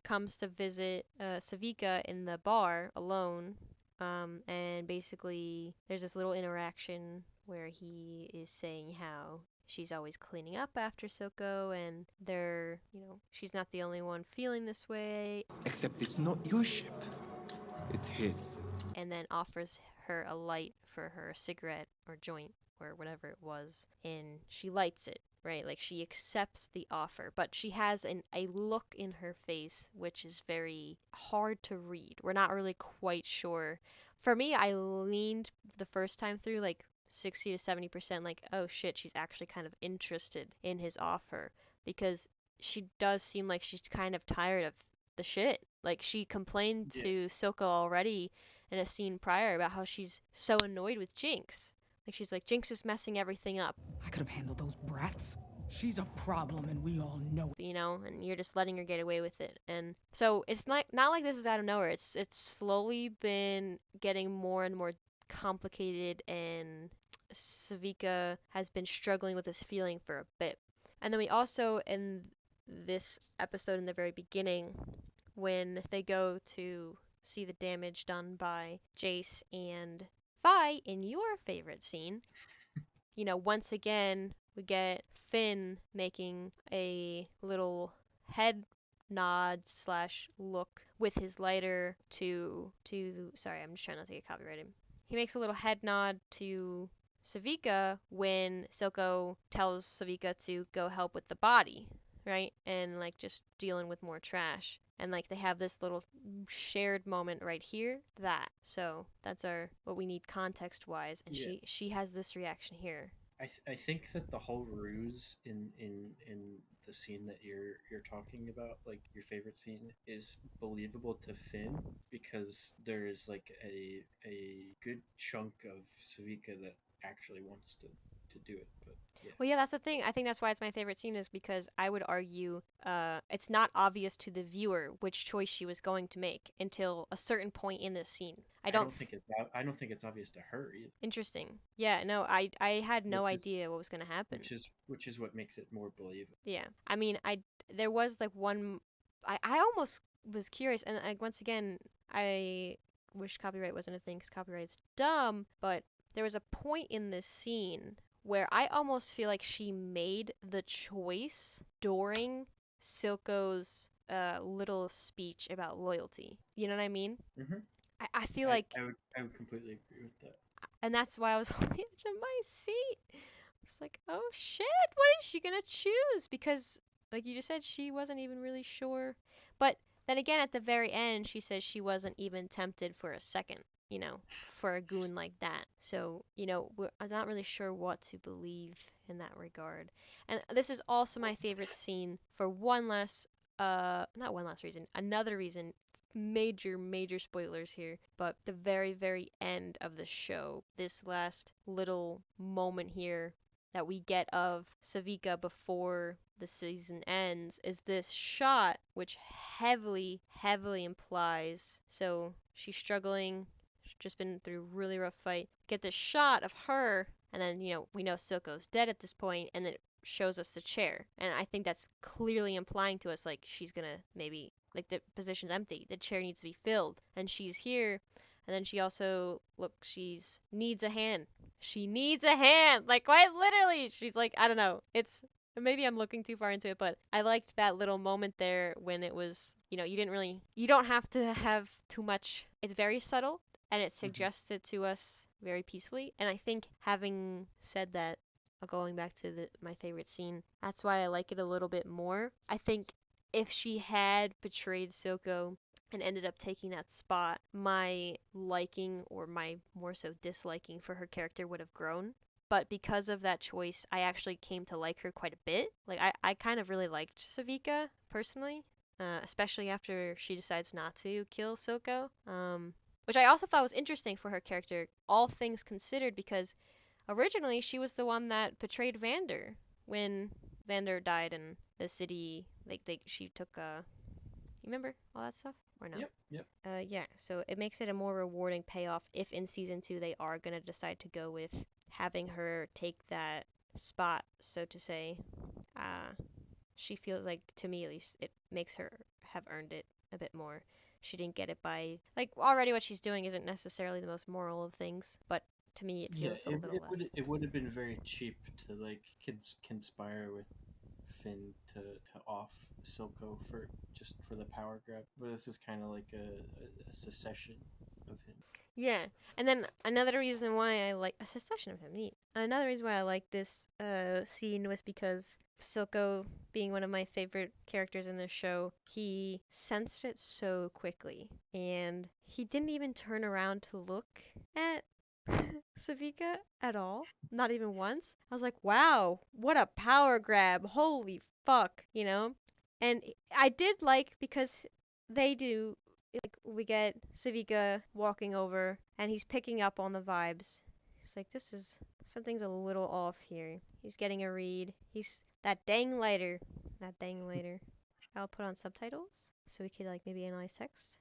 comes to visit Savika in the bar alone, and basically there's this little interaction where he is saying how she's always cleaning up after Silco and they're, you know, she's not the only one feeling this way, Except it's not your ship. It's his. and then offers her a light for her cigarette or joint or whatever it was, and she lights it, right? Like she accepts the offer, but she has a look in her face which is very hard to read. We're not really quite sure. For me, I leaned the first time through like 60 to 70% like, oh shit, she's actually kind of interested in his offer because she does seem like she's kind of tired of the shit. Like she complained Yeah. to Silco already in a scene prior about how she's so annoyed with Jinx. Like she's like, Jinx is messing everything up, I could have handled those brats. She's a problem, and we all know it. you know, and you're just letting her get away with it. And so it's not like this is out of nowhere. It's slowly been getting more and more complicated, and Savika has been struggling with this feeling for a bit. And then we also in this episode in the very beginning when they go to see the damage done by Jace and Vi in your favorite scene, you know, once again, we get Finn making a little head nod slash look with his lighter to sorry, I'm just trying not to get copyrighted. He makes a little head nod to Savika when Silco tells Savika to go help with the body, right? And like just dealing with more trash. And like they have this little shared moment right here. So that's our what we need context wise. And Yeah. she has this reaction here. I think that the whole ruse in the scene that you're talking about, like your favorite scene, is believable to Finn because there is like a good chunk of Savika that actually wants to do it. But yeah, Well, yeah, that's the thing. I think that's why it's my favorite scene is because I would argue it's not obvious to the viewer which choice she was going to make until a certain point in this scene. I don't I don't think it's obvious to her either. Interesting. Yeah, no, I had no Which is idea what was gonna happen. which is what makes it more believable. Yeah, I mean, there was like one, I almost was curious, and like once again, I wish copyright wasn't a thing because copyright's dumb, but there was a point in this scene where I almost feel like she made the choice during Silco's little speech about loyalty. You know what I mean? Hmm. I feel like, I would completely agree with that. and that's why I was on the edge of my seat. It's like, oh shit, what is she gonna choose? Because, like you just said, she wasn't even really sure. But then again, at the very end, she says she wasn't even tempted for a second, you know, for a goon like that. So, you know, I'm not really sure what to believe in that regard. And this is also my favorite scene for one last, not one last reason, another reason. Major spoilers here, but the very, very end of the show, this last little moment here that we get of Savika before the season ends is this shot which heavily implies so she's struggling, she's just been through a really rough fight. Get this shot of her and then we know Silco's dead at this point, and then it shows us the chair, and I think that's clearly implying to us like she's gonna maybe like the position's empty, the chair needs to be filled, and she's here, and then she also she's needs a hand. She needs a hand, like quite literally. She's like, I don't know, it's maybe I'm looking too far into it, but I liked that little moment there when it was, you don't have to have too much. It's very subtle and it suggests it to us very peacefully. And I think having said that, going back to my favorite scene, that's why I like it a little bit more. I think if she had betrayed Silco and ended up taking that spot, my liking or my more so disliking for her character would have grown. But because of that choice, I actually came to like her quite a bit. Like, I kind of really liked Savika, personally. Especially after she decides not to kill Silco. Which I also thought was interesting for her character, all things considered, because originally she was the one that betrayed Vander when Vander died in the city. Like, she took, you remember all that stuff? Or no? Yep. Yeah, so it makes it a more rewarding payoff if in season 2 they are going to decide to go with having her take that spot, so to say. She feels like, to me at least, it makes her have earned it a bit more. She didn't get it by, like, already what she's doing isn't necessarily the most moral of things, but to me it Yeah, feels a little less. it would have been very cheap to like conspire with Finn to off Silco for the power grab. But this is kind of like a secession of him. Yeah, and then another reason why I like a secession of him, neat. Another reason why I like this scene was because Silco, being one of my favorite characters in this show, he sensed it so quickly, and he didn't even turn around to look at Savika at all, not even once. I was like, wow, what a power grab! Holy fuck, And I did like because they do like we get Savika walking over and he's picking up on the vibes. He's like, this is something's a little off here. He's getting a read. He's that dang lighter. That dang lighter. I'll put on subtitles so we could like maybe analyze text.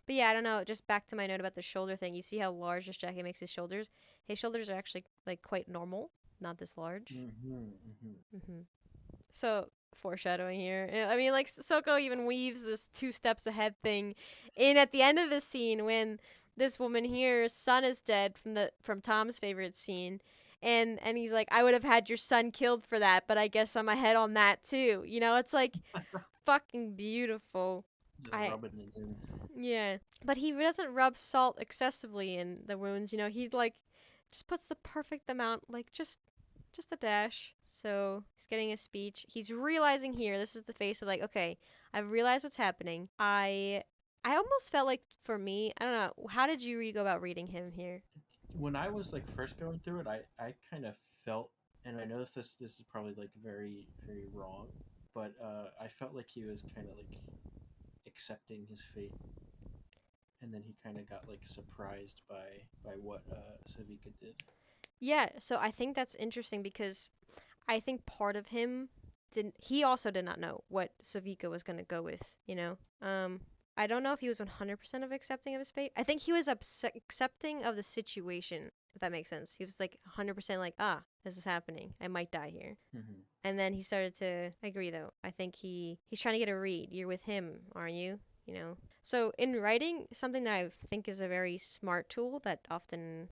But yeah, I don't know. Just back to my note about the shoulder thing. You see how large this jacket makes his shoulders? His shoulders are actually like quite normal, not this large. So foreshadowing here. I mean, like Soko even weaves this 2 steps ahead thing in at the end of the scene when this woman here's son is dead from Tom's favorite scene. And he's like, I would have had your son killed for that, but I guess I'm ahead on that too. It's like fucking beautiful. Just rubbing it in. Yeah, but he doesn't rub salt excessively in the wounds. He like just puts the perfect amount, like just a dash. So he's getting a speech. He's realizing here. This is the face of like, okay, I've realized what's happening. I almost felt like for me, I don't know. How did you go about reading him here? When I was like first going through it, I kind of felt, and I know that this is probably like very very wrong, but I felt like he was kind of like accepting his fate, and then he kind of got like surprised by what Savika did. Yeah, so I think that's interesting because I think part of him he also did not know what Savika was going to go with. I don't know if he was 100% of accepting of his fate. I think he was accepting of the situation, if that makes sense. He was like 100% like, this is happening. I might die here. And then he started to agree though. I think he's trying to get a read. You're with him, aren't you? So in writing, something that I think is a very smart tool that often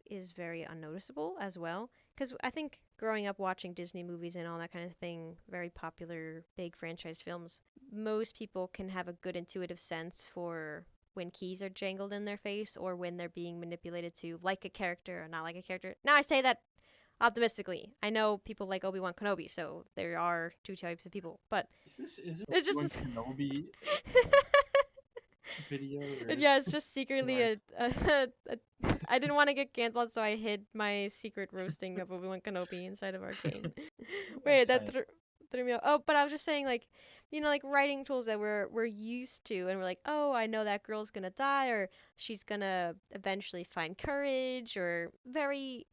is very unnoticeable as well. Because I think growing up watching Disney movies and all that kind of thing, very popular, big franchise films, most people can have a good intuitive sense for when keys are jangled in their face or when they're being manipulated to like a character or not like a character. Now I say that optimistically. I know people like Obi-Wan Kenobi, so there are 2 types of people, but Is it it's just Obi-Wan Kenobi video? yeah, it's just secretly I didn't want to get canceled, so I hid my secret roasting of Obi-Wan Kenobi inside of Arcane. Wait, that threw me off. Oh, but I was just saying, like, like writing tools that we're used to, and we're like, oh, I know that girl's gonna die, or she's gonna eventually find courage, or very,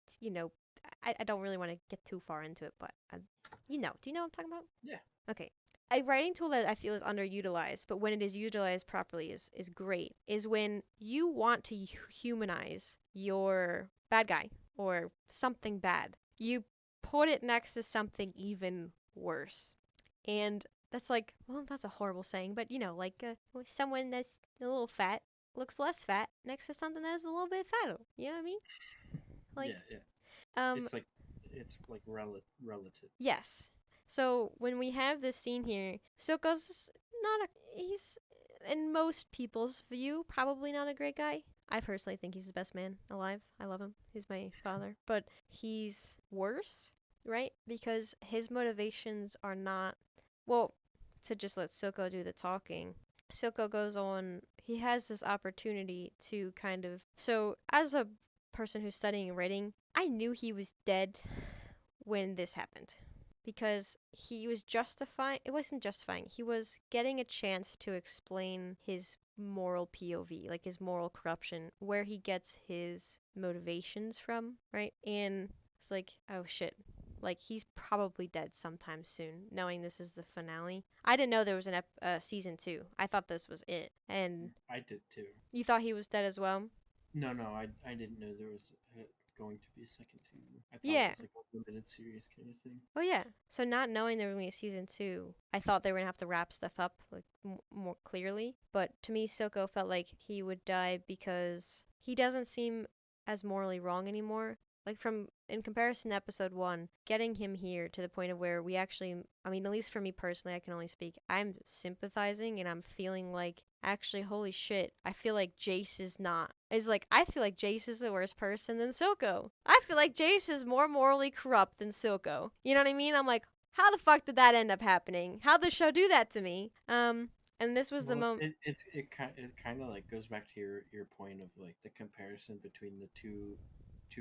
I don't really want to get too far into it, but do you know what I'm talking about? Yeah. Okay. A writing tool that I feel is underutilized, but when it is utilized properly is great, is when you want to humanize your bad guy. or something bad. You put it next to something even worse. And that's like, well, that's a horrible saying, but like someone that's a little fat looks less fat next to something that's a little bit fatter. You know what I mean? Like, Yeah. um, It's like relative. yes. So when we have this scene here, Silco's he's, in most people's view, probably not a great guy. I personally think he's the best man alive. I love him. He's my father. But he's worse, right? Because his motivations are not, well, to just let Silco do the talking. Silco goes on, he has this opportunity to kind of, so as a person who's studying writing, I knew he was dead when this happened because he was justifying, it wasn't justifying, he was getting a chance to explain his moral POV, like his moral corruption, where he gets his motivations from, right? And it's like, oh shit, like he's probably dead sometime soon, knowing this is the finale. I didn't know there was an season 2. I thought this was it. And I did too. you thought he was dead as well? No, I didn't know there was going to be a second season. I thought Yeah. it was like a limited series kind of thing. Oh yeah. So not knowing there was gonna be a season 2, I thought they were gonna have to wrap stuff up like more clearly. But to me, Silco felt like he would die because he doesn't seem as morally wrong anymore. Like from in comparison to episode 1, getting him here to the point of where we actually, I mean, at least for me personally, I can only speak. I'm sympathizing and I'm feeling like actually, holy shit, I feel like Jace is not. Is like I feel like Jace is a worse person than Silco. I feel like Jace is more morally corrupt than Silco. You know what I mean? I'm like, how the fuck did that end up happening? How'd the show do that to me? And this was the Well, moment. it kind of like goes back to your point of like the comparison between the two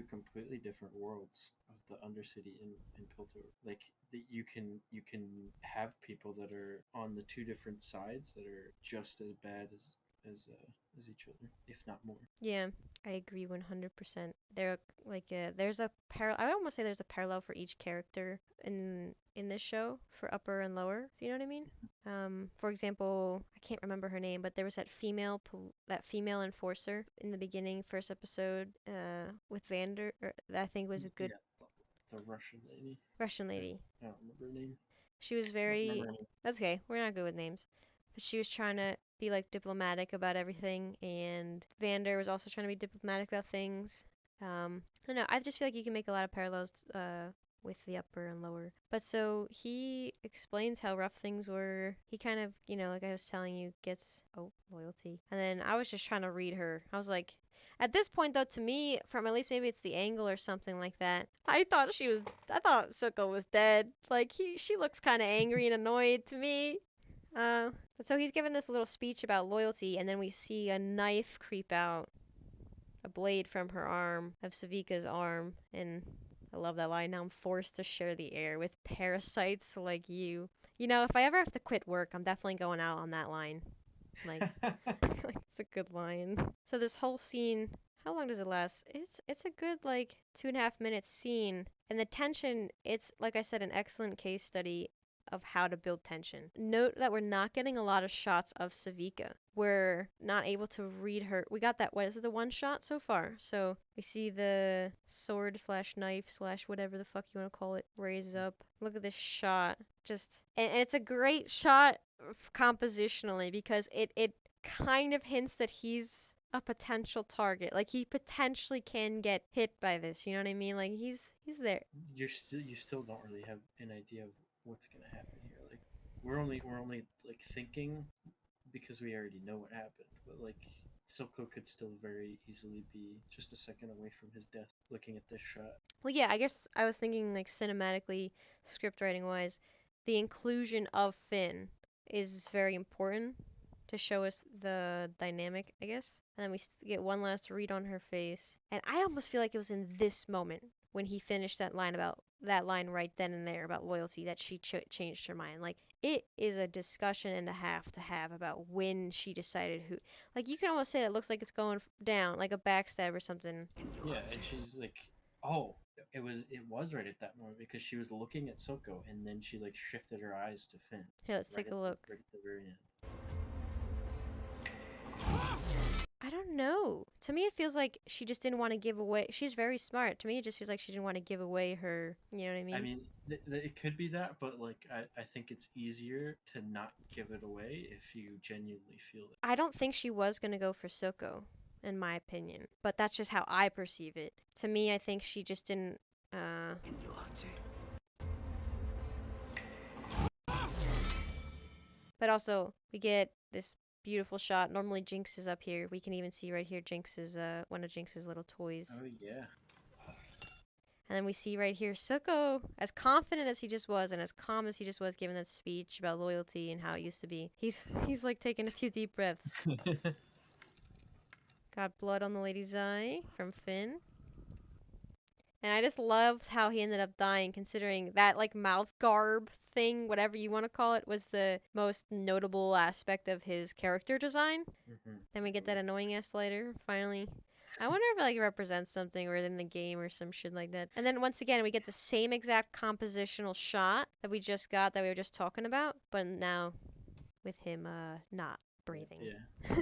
completely different worlds of the Undercity and Piltover. Like you can have people that are on the two different sides that are just as bad as each other, if not more. Yeah, I agree 100%. There, like, there's a parallel. I almost say there's a parallel for each character in this show for upper and lower. If you know what I mean. For example, I can't remember her name, but there was that female enforcer in the beginning, first episode, with Vander. That I think was a good Yeah, the Russian lady. Russian lady. I don't remember her name. She was I don't remember very. her name. That's okay. We're not good with names. But she was trying to be like diplomatic about everything, and Vander was also trying to be diplomatic about things. I don't know. I just feel like you can make a lot of parallels with the upper and lower. But so he explains how rough things were. He kind of, like I was telling you, gets loyalty. And then I was just trying to read her. I was like, at this point, though, to me, from at least maybe it's the angle or something like that, I thought Suko was dead. Like she looks kind of angry and annoyed to me. But so he's given this little speech about loyalty, and then we see a knife creep out, a blade from her arm, of Savika's arm, and I love that line. Now I'm forced to share the air with parasites like you. If I ever have to quit work, I'm definitely going out on that line. Like, like it's a good line. So this whole scene, how long does it last? It's a good like 2.5 minute scene, and the tension. It's like I said, an excellent case study of how to build tension. Note that we're not getting a lot of shots of Savika. We're not able to read her. We got that. What is it? The one shot so far. So we see the sword slash knife slash whatever the fuck you want to call it raise up. Look at this shot. And it's a great shot compositionally because it kind of hints that he's a potential target. Like he potentially can get hit by this. You know what I mean? Like he's there. You still don't really have an idea of what's gonna happen here. Like we're only like thinking because we already know what happened. But like Silco could still very easily be just a second away from his death. Looking at this shot. Well, yeah, I guess I was thinking like cinematically, script writing wise, the inclusion of Finn is very important to show us the dynamic, I guess. And then we get one last read on her face. And I almost feel like it was in this moment when he finished that line right then and there about loyalty that she changed her mind. Like it is a discussion and a half to have about when she decided who. Like you can almost say it looks like it's going down, like a backstab or something. Yeah, and she's like, oh, it was right at that moment because she was looking at Silco and then she like shifted her eyes to Finn. Here, let's take a look. Right at the very end. I don't know. To me, it feels like she just didn't want to give away. She's very smart. To me, it just feels like she didn't want to give away her. You know what I I mean? mean, it could be that, but like I think it's easier to not give it away if you genuinely feel it. I don't think she was gonna go for Soko, in my opinion. But that's just how I perceive it. To me, I think she just didn't. But also, we get this beautiful shot. Normally, Jinx is up here. We can even see right here Jinx is one of Jinx's little toys. Oh yeah. And then we see right here Soko, as confident as he just was, and as calm as he just was, giving that speech about loyalty and how it used to be. He's like taking a few deep breaths. Got blood on the lady's eye from Finn. And I just loved how he ended up dying, considering that like mouth garb thing, whatever you want to call it, was the most notable aspect of his character design. Then we get that annoying ass later, finally. I wonder if it like represents something or in the game or some shit like that. And then once again we get the same exact compositional shot that we just got that we were just talking about, but now with him not breathing. Yeah.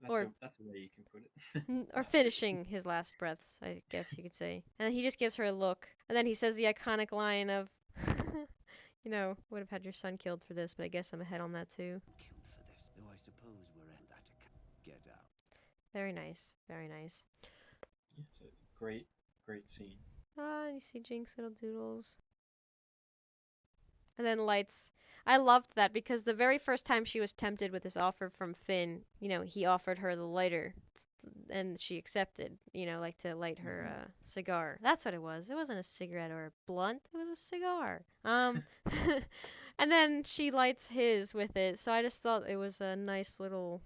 That's a way you can put it. or finishing his last breaths, I guess you could say. And then he just gives her a look. And then he says the iconic line of you know, would have had your son killed for this, but I guess I'm ahead on that too. Killed for this, though I suppose we're at that account. Get out. Very nice. Very nice. It's a great scene. Ah, you see Jinx little doodles. And then lights. I loved that because the very first time she was tempted with this offer from Finn, you know, he offered her the lighter and she accepted, you know, like to light her cigar. That's what it was. It wasn't a cigarette or a blunt. It was a cigar. And then she lights his with it. So I just thought it was a nice little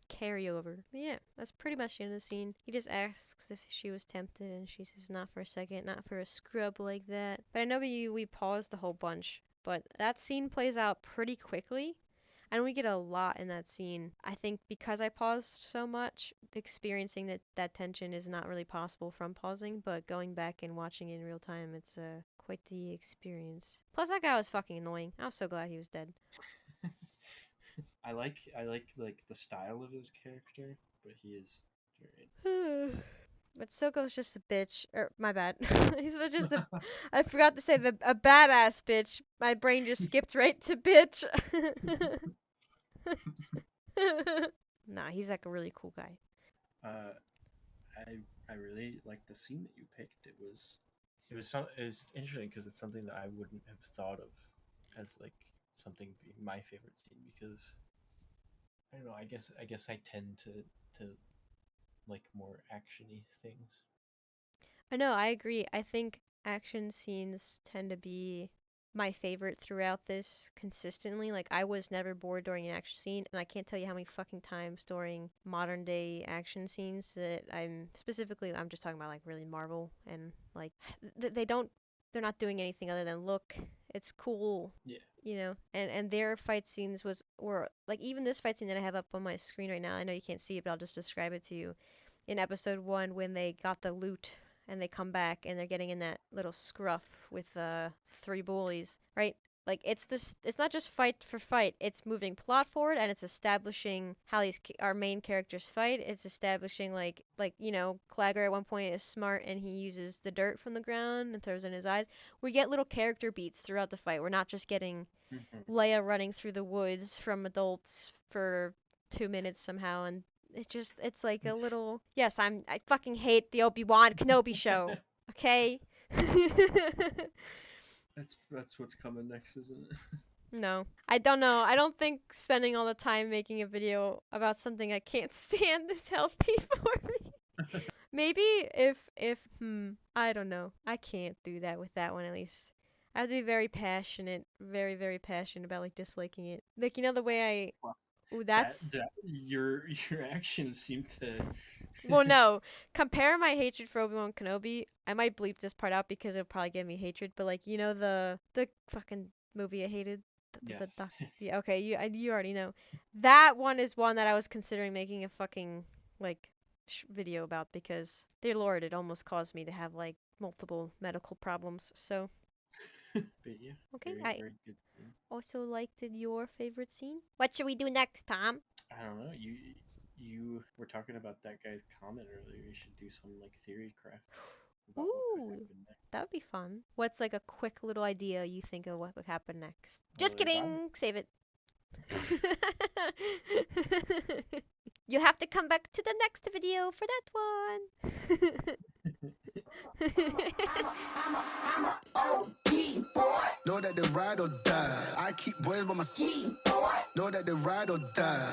carryover. But yeah, that's pretty much the end of the scene. He just asks if she was tempted, and she says not for a second, not for a scrub like that. But I know we paused a whole bunch, but that scene plays out pretty quickly. And we get a lot in that scene. I think because I paused so much, experiencing that tension is not really possible from pausing, but going back and watching it in real time, it's quite the experience. Plus, that guy was fucking annoying. I was so glad he was dead. I like the style of his character, but he is very. But Soko's just a bitch. My bad. He's just a. I forgot to say a badass bitch. My brain just skipped right to bitch. Nah, he's like a really cool guy. I really like the scene that you picked. It was interesting because it's something that I wouldn't have thought of as like something being my favorite scene because I don't know. I guess I tend to like more actiony things. I know, I agree. I think action scenes tend to be my favorite throughout this consistently. Like, I was never bored during an action scene, and I can't tell you how many fucking times during modern day action scenes that I'm just talking about like really Marvel and like they're not doing anything other than look, it's cool. Yeah. You know, and their fight scenes were like even this fight scene that I have up on my screen right now. I know you can't see it, but I'll just describe it to you. In episode 1 when they got the loot and they come back and they're getting in that little scruff with 3 bullies, right? Like it's not just fight for fight. It's moving plot forward and it's establishing how our main characters fight. It's establishing like you know, Clagger at one point is smart and he uses the dirt from the ground and throws it in his eyes. We get little character beats throughout the fight. We're not just getting Leia running through the woods from adults for 2 minutes somehow and it's like a little yes, I fucking hate the Obi-Wan Kenobi show. Okay? That's what's coming next, isn't it? No. I don't know. I don't think spending all the time making a video about something I can't stand is healthy for me. Maybe if I don't know. I can't do that with that one at least. I have to be very passionate, very, very passionate about like disliking it. Like you know the way I Well, ooh, that's that your actions seem to. well, no. Compare my hatred for Obi-Wan Kenobi. I might bleep this part out because it'll probably give me hatred. But like, you know the fucking movie I hated. Yes. Yeah, okay. You already know. That one is one that I was considering making a fucking like video about because, dear Lord, it almost caused me to have like multiple medical problems. So But yeah, okay, very I very good scene. also liked your favorite scene. What should we do next, Tom? I don't know. you were talking about that guy's comment earlier. You should do some like theory craft about what could Ooh, happen next. that would be fun. What's like a quick little idea you think of what would happen next? Just Well, if I'm- kidding. Save it. You have to come back to the next video for that one. Know that they ride or die. I keep boys by my seat. Know that they ride or die.